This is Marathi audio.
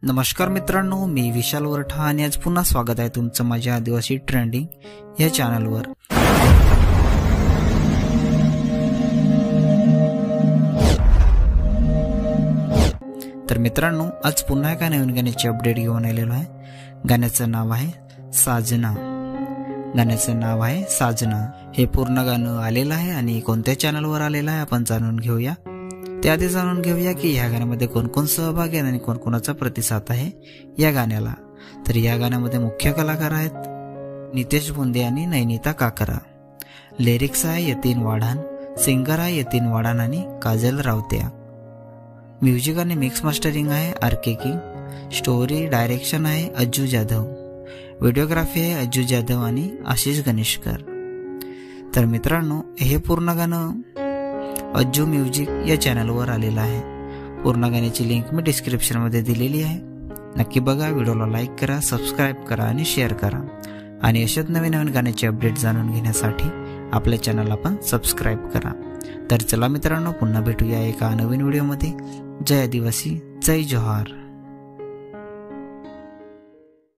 नमस्कार मित्रांनो, मी विशाल वरठा आणि आज पुन्हा स्वागत आहे तुमचं माझ्या आदिवासी ट्रेंडिंग या चॅनलवर। तर मित्रांनो, आज पुन्हा एका नवीन गाण्याची अपडेट घेऊन आलेलो आहे। गाण्याचं नाव आहे साजना। हे पूर्ण गाणं आलेलं आहे आणि कोणत्या चॅनलवर आलेलं आहे आपण जाणून घेऊया। त्याआधी जाणून घेऊया की या गाण्यामध्ये कोण कोण सहभागी आहे आणि कोणकोणाचा प्रतिसाद आहे या गाण्याला। तर या गाण्यामध्ये मुख्य कलाकार आहेत नितेश बुंदे आणि नैनिता काकरा। लिरिक्स आहे यतीन वाढान, सिंगर आहे यतीन वाढान आणि काजल रावत्या। म्युझिक आणि मिक्स मास्टरिंग आहे आरके किंग। स्टोरी डायरेक्शन आहे अज्जू जाधव। व्हिडिओग्राफी आहे अज्जू जाधव आणि आशिष गणेशकर। तर मित्रांनो, हे पूर्ण गाणं अज्जू म्युझिक या चॅनलवर आलेलं आहे। पूर्ण गाण्याची लिंक मी डिस्क्रिप्शन मध्ये दिलेली आहे, नक्की बघा। व्हिडिओला लाईक करा, सबस्क्राईब करा आणि शेअर करा आणि अशाच नवीन नवीन गाण्याचे अपडेट जाणून घेण्यासाठी आपल्या चॅनलला पण सबस्क्राईब करा। तर चला मित्रांनो, पुन्हा भेटूया एका नवीन व्हिडिओमध्ये। जय आदिवासी, जय जोहार।